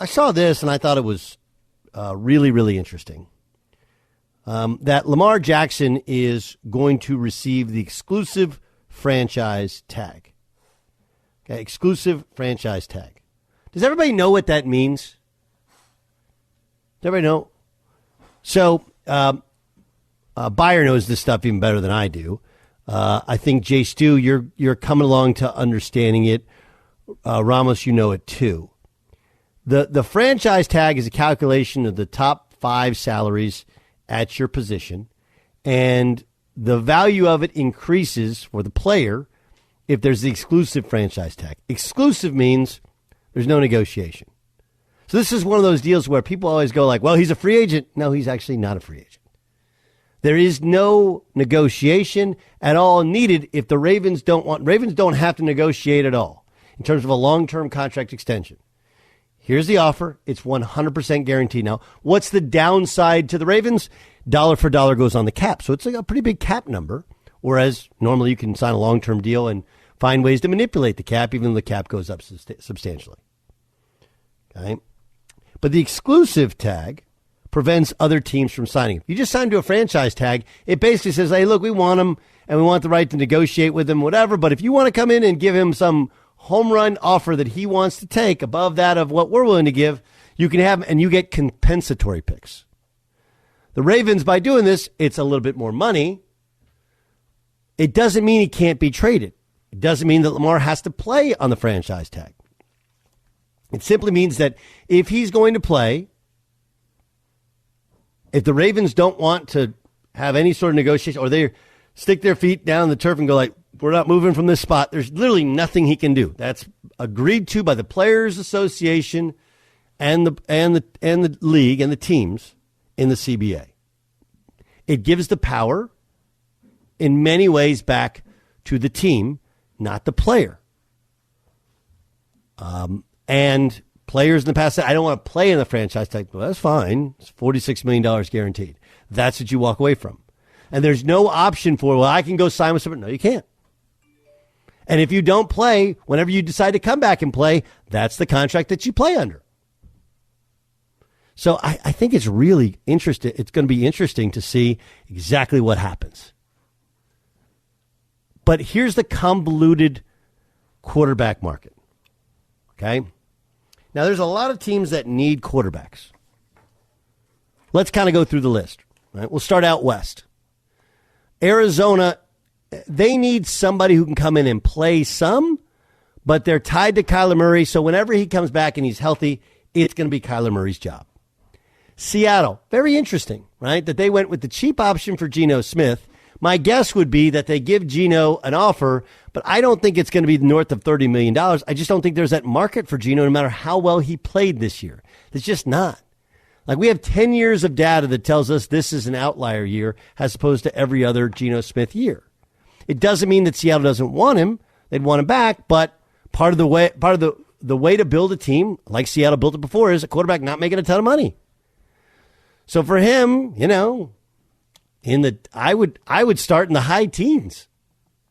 I saw this and I thought it was really, really interesting. That Lamar Jackson is going to receive the exclusive franchise tag. Okay, exclusive franchise tag. Does everybody know what that means? Does everybody know? So, Beyer knows this stuff even better than I do. I think, Jay Stu, you're coming along to understanding it. Ramos, you know it too. The franchise tag is a calculation of the top 5 salaries at your position, and the value of it increases for the player if there's the exclusive franchise tag. Exclusive means there's no negotiation. So this is one of those deals where people always go like, well, he's a free agent. No, he's actually not a free agent. There is no negotiation at all needed if the Ravens don't have to negotiate at all in terms of a long-term contract extension. Here's the offer. It's 100% guaranteed. Now, what's the downside to the Ravens? Dollar for dollar goes on the cap. So it's like a pretty big cap number, whereas normally you can sign a long-term deal and find ways to manipulate the cap, even though the cap goes up substantially. Okay? But the exclusive tag prevents other teams from signing. If you just sign to a franchise tag, it basically says, hey, look, we want him, and we want the right to negotiate with him, whatever. But if you want to come in and give him some home run offer that he wants to take above that of what we're willing to give, you can have, and you get compensatory picks. The Ravens, by doing this, it's a little bit more money. It doesn't mean he can't be traded. It doesn't mean that Lamar has to play on the franchise tag. It simply means that if he's going to play, if the Ravens don't want to have any sort of negotiation, or they stick their feet down the turf and go like, we're not moving from this spot, there's literally nothing he can do. That's agreed to by the Players Association and the league and the teams in the CBA. It gives the power in many ways back to the team, not the player. And players in the past said, I don't want to play in the franchise tag. Well, that's fine. It's $46 million guaranteed. That's what you walk away from. And there's no option for, well, I can go sign with someone. No, you can't. And if you don't play, whenever you decide to come back and play, that's the contract that you play under. So I think it's really interesting. It's going to be interesting to see exactly what happens. But here's the convoluted quarterback market. Okay? Now, there's a lot of teams that need quarterbacks. Let's kind of go through the list. Right? We'll start out west. Arizona, they need somebody who can come in and play some, but they're tied to Kyler Murray, so whenever he comes back and he's healthy, it's going to be Kyler Murray's job. Seattle, very interesting, right, that they went with the cheap option for Geno Smith. My guess would be that they give Geno an offer, but I don't think it's going to be north of $30 million. I just don't think there's that market for Geno no matter how well he played this year. It's just not. Like, we have 10 years of data that tells us this is an outlier year as opposed to every other Geno Smith year. It doesn't mean that Seattle doesn't want him. They'd want him back, but part of the way to build a team, like Seattle built it before, is a quarterback not making a ton of money. So for him, you know, I would start in the high teens,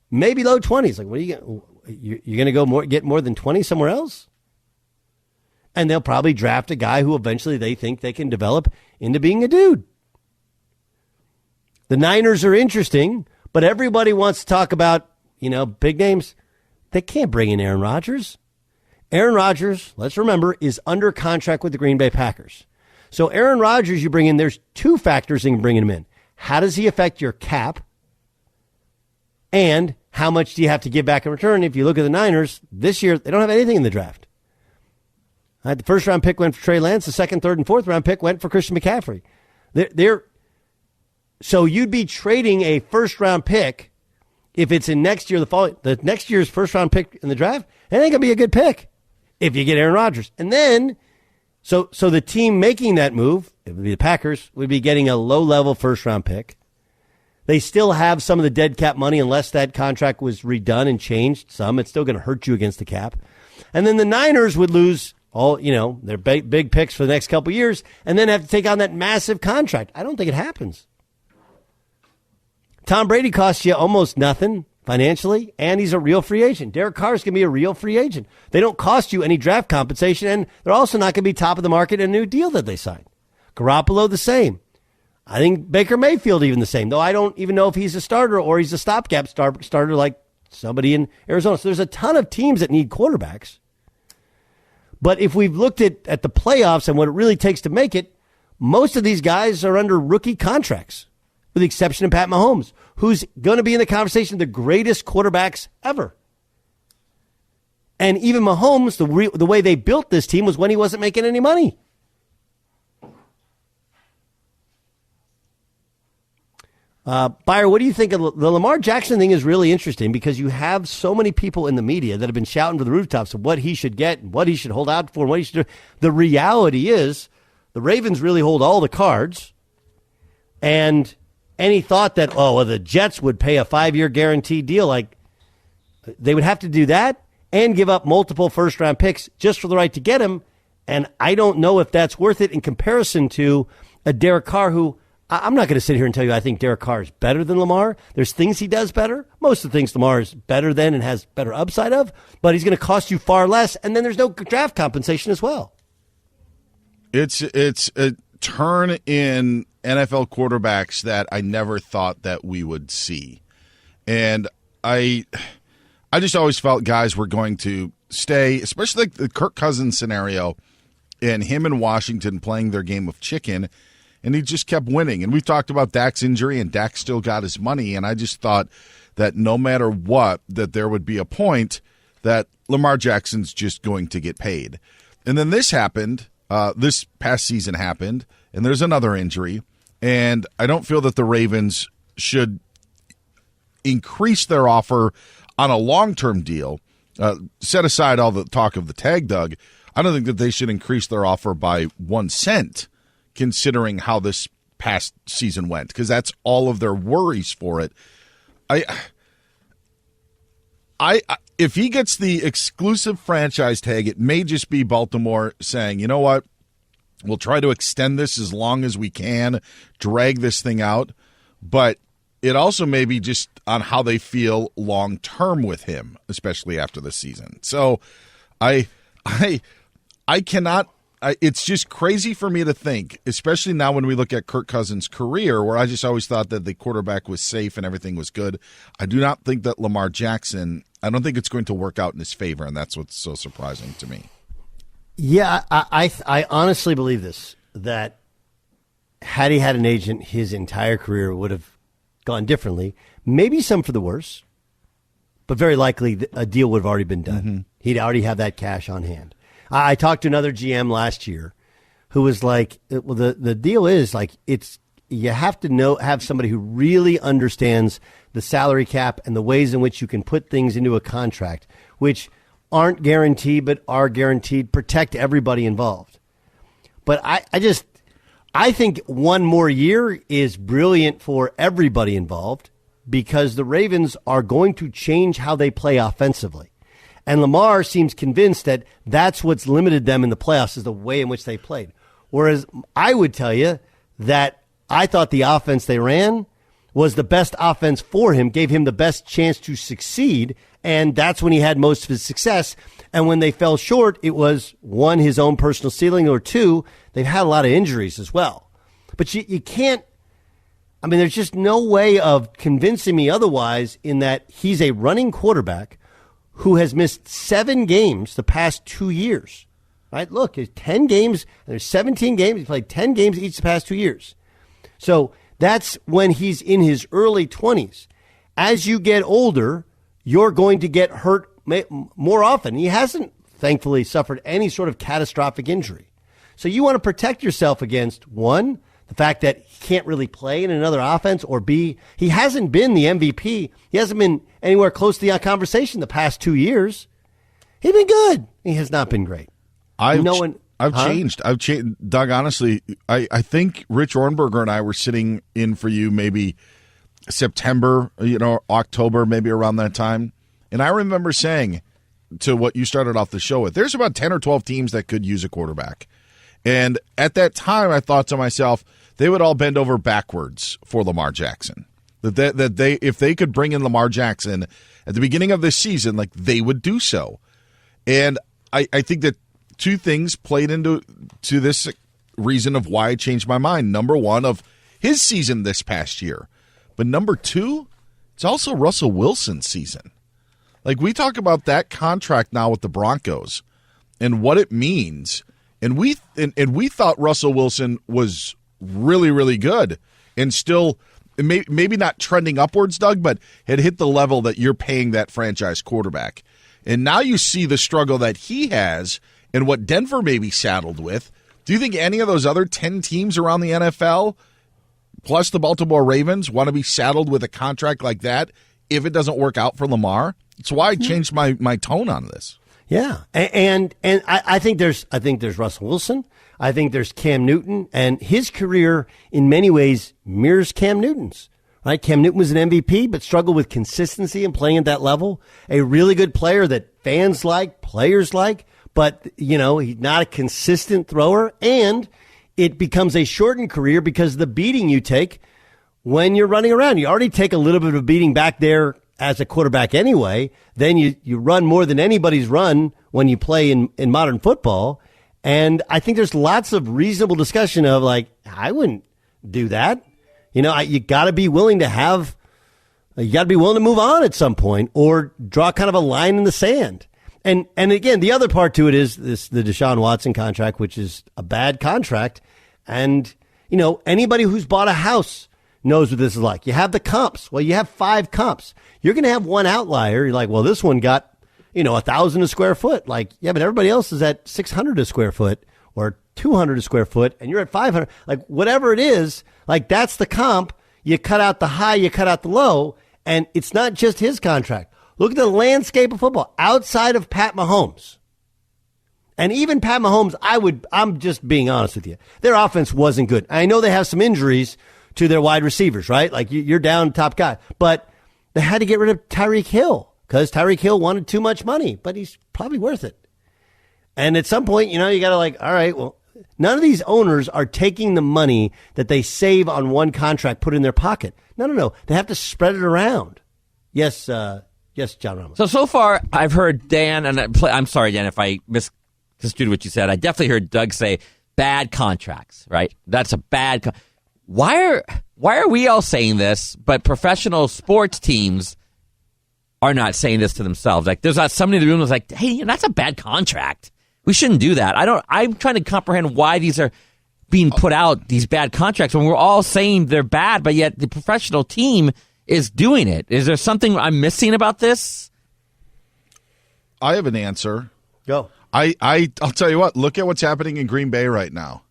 maybe low 20s. Like, what are you're going to get more than 20 somewhere else? And they'll probably draft a guy who eventually they think they can develop into being a dude. The Niners are interesting, but everybody wants to talk about, you know, big names. They can't bring in Aaron Rodgers. Aaron Rodgers, let's remember, is under contract with the Green Bay Packers. So Aaron Rodgers, you bring in, there's two factors in bringing him in. How does he affect your cap? And how much do you have to give back in return? If you look at the Niners, this year, they don't have anything in the draft. The first round pick went for Trey Lance. The second, third, and fourth round pick went for Christian McCaffrey. So you'd be trading a first round pick if it's in next year, the next year's first round pick in the draft. It ain't gonna be a good pick if you get Aaron Rodgers. And then, so the team making that move, it would be the Packers, would be getting a low level first round pick. They still have some of the dead cap money unless that contract was redone and changed. Some, it's still going to hurt you against the cap. And then the Niners would lose all, you know, their big picks for the next couple of years and then have to take on that massive contract. I don't think it happens. Tom Brady costs you almost nothing financially, and he's a real free agent. Derek Carr is going to be a real free agent. They don't cost you any draft compensation, and they're also not going to be top of the market in a new deal that they sign. Garoppolo, the same. I think Baker Mayfield even the same, though I don't even know if he's a starter or he's a stopgap starter like somebody in Arizona. So there's a ton of teams that need quarterbacks. But if we've looked at the playoffs and what it really takes to make it, most of these guys are under rookie contracts, with the exception of Pat Mahomes, who's going to be in the conversation of the greatest quarterbacks ever. And even Mahomes, the way they built this team was when he wasn't making any money. Beyer, what do you think of the Lamar Jackson thing? Is really interesting because you have so many people in the media that have been shouting to the rooftops of what he should get and what he should hold out for and what he should do. The reality is the Ravens really hold all the cards, and any thought that, the Jets would pay a 5-year guaranteed deal, like they would have to do that and give up multiple first-round picks just for the right to get him, and I don't know if that's worth it in comparison to a Derek Carr who, I'm not going to sit here and tell you I think Derek Carr is better than Lamar. There's things he does better. Most of the things Lamar is better than and has better upside of, but he's going to cost you far less, and then there's no draft compensation as well. It's a turn in NFL quarterbacks that I never thought that we would see. And I just always felt guys were going to stay, especially like the Kirk Cousins scenario and him in Washington playing their game of chicken, and he just kept winning. And we've talked about Dak's injury, and Dak still got his money, and I just thought that no matter what, that there would be a point that Lamar Jackson's just going to get paid. And then this happened. This past season happened, and there's another injury, and I don't feel that the Ravens should increase their offer on a long-term deal. Set aside all the talk of the tag, Doug. I don't think that they should increase their offer by 1 cent, considering how this past season went, because that's all of their worries for it. If he gets the exclusive franchise tag, it may just be Baltimore saying, you know what, we'll try to extend this as long as we can, drag this thing out. But it also may be just on how they feel long-term with him, especially after the season. So I cannot – it's just crazy for me to think, especially now when we look at Kirk Cousins' career, where I just always thought that the quarterback was safe and everything was good. I do not think that Lamar Jackson – I don't think it's going to work out in his favor, and that's what's so surprising to me. Yeah, I honestly believe this, that had he had an agent, his entire career would have gone differently. Maybe some for the worse, but very likely a deal would have already been done. Mm-hmm. He'd already have that cash on hand. I talked to another GM last year who was like, well, the deal is like you have to have somebody who really understands the salary cap and the ways in which you can put things into a contract, which aren't guaranteed but are guaranteed, protect everybody involved. But I think one more year is brilliant for everybody involved because the Ravens are going to change how they play offensively. And Lamar seems convinced that that's what's limited them in the playoffs is the way in which they played. Whereas I would tell you that I thought the offense they ran was the best offense for him, gave him the best chance to succeed, and that's when he had most of his success. And when they fell short, it was, one, his own personal ceiling, or two, they've had a lot of injuries as well. But you can't, I mean, there's just no way of convincing me otherwise in that he's a running quarterback who has missed 7 games the past 2 years. Right? Look, there's 10 games, there's 17 games. He played 10 games each the past 2 years. So that's when he's in his early 20s. As you get older, you're going to get hurt more often. He hasn't, thankfully, suffered any sort of catastrophic injury. So you want to protect yourself against, one, the fact that he can't really play in another offense, or B, he hasn't been the MVP. He hasn't been anywhere close to the conversation the past 2 years. He's been good. He has not been great. I've changed. Doug, honestly, I think Rich Ornberger and I were sitting in for you maybe September, October, maybe around that time. And I remember saying to what you started off the show with, there's about 10 or 12 teams that could use a quarterback. And at that time, I thought to myself, they would all bend over backwards for Lamar Jackson. That they if they could bring in Lamar Jackson at the beginning of this season, like they would do so. And I think that two things played into this reason of why I changed my mind. Number one, of his season this past year. But number two, it's also Russell Wilson's season. Like, we talk about that contract now with the Broncos and what it means. And we thought Russell Wilson was really, really good and still maybe not trending upwards, Doug, but had hit the level that you're paying that franchise quarterback. And now you see the struggle that he has and what Denver may be saddled with. Do you think any of those other 10 teams around the NFL, plus the Baltimore Ravens, want to be saddled with a contract like that if it doesn't work out for Lamar? That's why I changed my tone on this. Yeah, and I think there's Russell Wilson. I think there's Cam Newton, and his career in many ways mirrors Cam Newton's. Right, Cam Newton was an MVP, but struggled with consistency and playing at that level. A really good player that fans like, players like, but he's not a consistent thrower, and it becomes a shortened career because of the beating you take when you're running around. You already take a little bit of a beating back there as a quarterback anyway. Then you run more than anybody's run when you play in modern football. And I think there's lots of reasonable discussion of, like, I wouldn't do that. You got to be willing to move on at some point or draw kind of a line in the sand. And again, the other part to it is the Deshaun Watson contract, which is a bad contract. And, anybody who's bought a house knows what this is like. You have the comps. Well, you have 5 comps. You're going to have one outlier. You're like, well, this one got, 1,000 a square foot. Like, yeah, but everybody else is at 600 a square foot or 200 a square foot, and you're at 500. Like, whatever it is, like, that's the comp. You cut out the high, you cut out the low, and it's not just his contract. Look at the landscape of football outside of Pat Mahomes. And even Pat Mahomes, I'm just being honest with you. Their offense wasn't good. I know they have some injuries to their wide receivers, right? Like, you're down top guy, but they had to get rid of Tyreek Hill because Tyreek Hill wanted too much money, but he's probably worth it. And at some point, you got to, like, all right, well, none of these owners are taking the money that they save on one contract, put it in their pocket. No. They have to spread it around. Yes, John Ramos. So far, I've heard Dan, and I'm sorry, Dan, if I misconstrued what you said. I definitely heard Doug say bad contracts, right? That's a bad Why are we all saying this, but professional sports teams are not saying this to themselves? Like, there's not somebody in the room that's like, hey, that's a bad contract. We shouldn't do that. I'm trying to comprehend why these are being put out, these bad contracts, when we're all saying they're bad, but yet the professional team is doing it. Is there something I'm missing about this? I have an answer. Go. I'll tell you what, look at what's happening in Green Bay right now.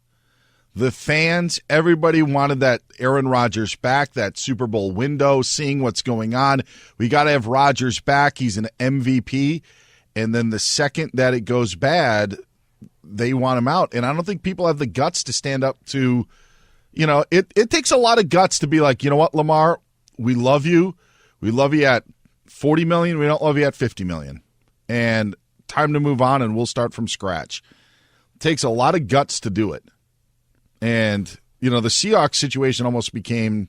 The fans, everybody wanted that Aaron Rodgers back, that Super Bowl window, seeing what's going on. We got to have Rodgers back. He's an MVP. And then the second that it goes bad, they want him out. And I don't think people have the guts to stand up to, it takes a lot of guts to be like, you know what, Lamar, we love you. We love you at $40 million. We don't love you at $50 million. And time to move on, and we'll start from scratch. It takes a lot of guts to do it. And, the Seahawks situation almost became,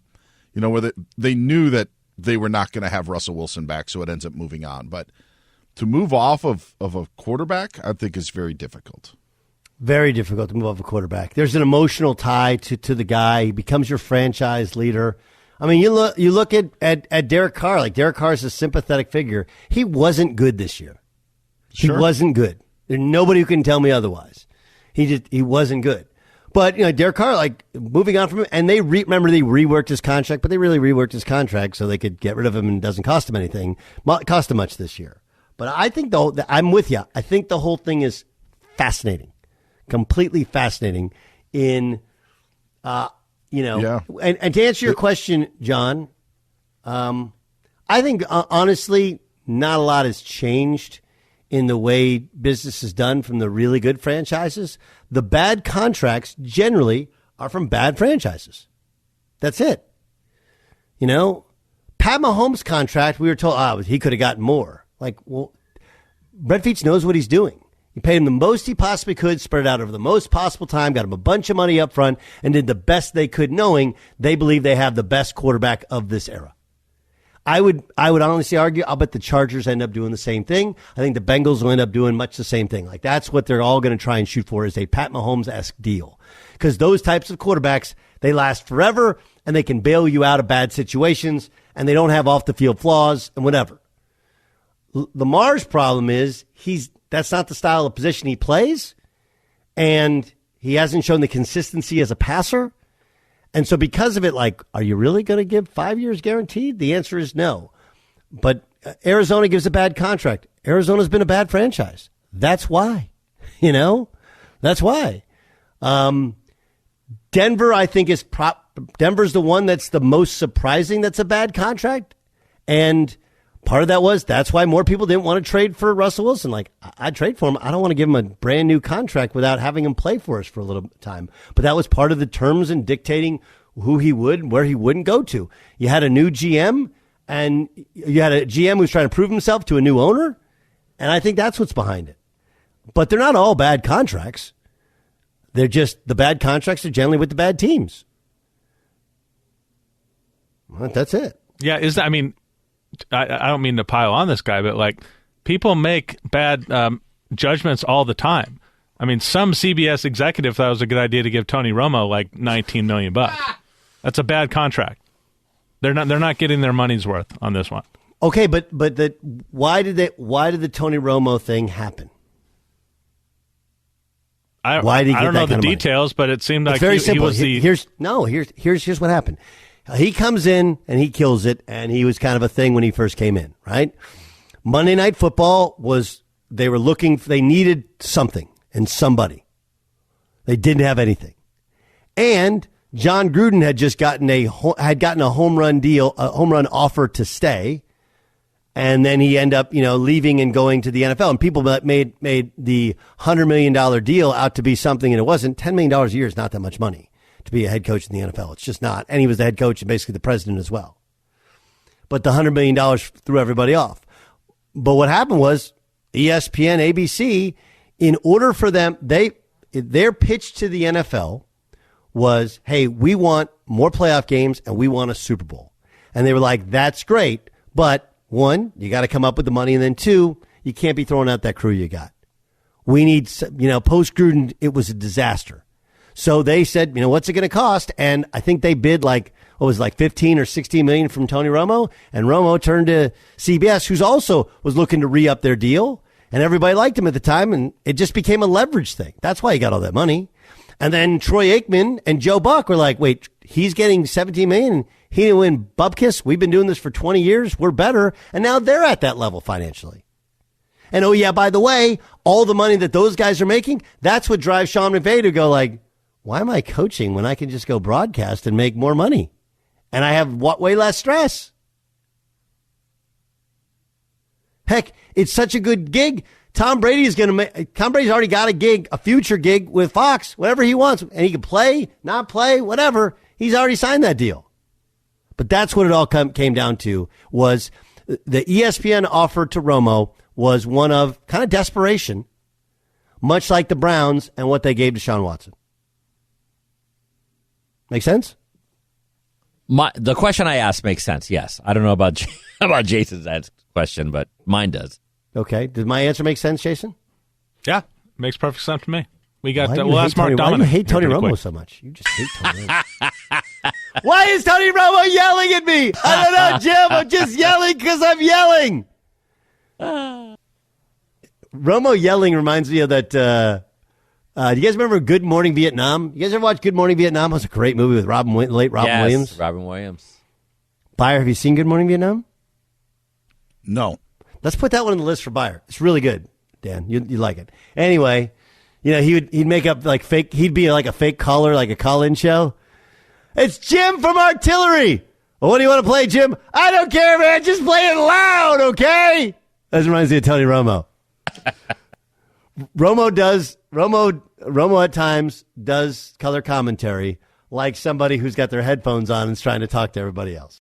where they knew that they were not going to have Russell Wilson back, so it ends up moving on. But to move off of a quarterback, I think is very difficult. Very difficult to move off a quarterback. There's an emotional tie to the guy. He becomes your franchise leader. I mean, you look at Derek Carr. Like, Derek Carr is a sympathetic figure. He wasn't good this year. Sure. He wasn't good. There's nobody who can tell me otherwise. He wasn't good. But, Derek Carr, like, moving on from him, and they reworked his contract, but they really reworked his contract so they could get rid of him and it doesn't cost him anything. Cost him much this year. But I think I'm with you. I think the whole thing is fascinating, completely fascinating. And to answer your question, John, I think honestly, not a lot has changed in the way business is done from the really good franchises. The bad contracts generally are from bad franchises. That's it. Pat Mahomes' contract, we were told, he could have gotten more. Like, well, Brett Veach knows what he's doing. He paid him the most he possibly could, spread it out over the most possible time, got him a bunch of money up front, and did the best they could, knowing they believe they have the best quarterback of this era. I would honestly argue, I'll bet the Chargers end up doing the same thing. I think the Bengals will end up doing much the same thing. Like, that's what they're all going to try and shoot for, is a Pat Mahomes-esque deal. Because those types of quarterbacks, they last forever, and they can bail you out of bad situations, and they don't have off-the-field flaws and whatever. Lamar's problem is that's not the style of position he plays, and he hasn't shown the consistency as a passer. And so because of it, like, are you really going to give 5 years guaranteed? The answer is no. But Arizona gives a bad contract. Arizona's been a bad franchise. That's why. That's why. Denver, I think, Denver's the one that's the most surprising that's a bad contract. And part of that that's why more people didn't want to trade for Russell Wilson. Like, I'd trade for him. I don't want to give him a brand new contract without having him play for us for a little time. But that was part of the terms in dictating who he would and where he wouldn't go to. You had a new GM, and you had a GM who's trying to prove himself to a new owner. And I think that's what's behind it. But they're not all bad contracts. They're just, the bad contracts are generally with the bad teams. Well, that's it. Yeah, I don't mean to pile on this guy, but like, people make bad judgments all the time. I mean, some CBS executive thought it was a good idea to give Tony Romo like $19 million. That's a bad contract. They're not getting their money's worth on this one. Okay, but why did the Tony Romo thing happen? Why did he get I don't that know the kind of details, but it seemed like it's very he simple. was the Here's what happened. He comes in and he kills it, and he was kind of a thing when he first came in, right? Monday Night Football they needed something and somebody. They didn't have anything. And John Gruden had just gotten a home run deal, a home run offer to stay. And then he ended up, leaving and going to the NFL. And people made the $100 million deal out to be something, and it wasn't. $10 million a year is not that much money to be a head coach in the NFL. It's just not. And he was the head coach and basically the president as well. But the $100 million threw everybody off. But what happened was ESPN, ABC, in order for them, their pitch to the NFL was, hey, we want more playoff games and we want a Super Bowl. And they were like, that's great. But one, you got to come up with the money. And then two, you can't be throwing out that crew you got. We need, post Gruden, it was a disaster. So they said, what's it going to cost? And I think they bid 15 or 16 million from Tony Romo. And Romo turned to CBS, who's also was looking to re-up their deal. And everybody liked him at the time. And it just became a leverage thing. That's why he got all that money. And then Troy Aikman and Joe Buck were like, wait, he's getting 17 million. He didn't win Bubkiss. We've been doing this for 20 years. We're better. And now they're at that level financially. And, oh, yeah, by the way, all the money that those guys are making, that's what drives Sean McVay to go like, why am I coaching when I can just go broadcast and make more money? And I have way less stress. Heck, it's such a good gig. Tom Brady's already got a gig, a future gig with Fox, whatever he wants. And he can play, not play, whatever. He's already signed that deal. But that's what it all came down to, was the ESPN offer to Romo was one of kind of desperation, much like the Browns and what they gave to Deshaun Watson. Make sense? The question I asked makes sense, yes. I don't know about Jason's question, but mine does. Okay. Did my answer make sense, Jason? Yeah, makes perfect sense to me. We got. We'll ask Mark Dominic. Why do you hate Tony Romo so much? You just hate Tony Romo. Why is Tony Romo yelling at me? I don't know, Jim. I'm just yelling because I'm yelling. Romo yelling reminds me of that. Do you guys remember Good Morning Vietnam? You guys ever watch Good Morning Vietnam? It was a great movie with late Robin Williams. Robin Williams. Beyer, have you seen Good Morning Vietnam? No. Let's put that one on the list for Beyer. It's really good, Dan. You like it. Anyway, he'd make up like fake. He'd be like a fake caller, like a call-in show. It's Jim from Artillery. Well, what do you want to play, Jim? I don't care, man. Just play it loud, okay? That reminds me of Tony Romo. Romo at times does color commentary like somebody who's got their headphones on and is trying to talk to everybody else.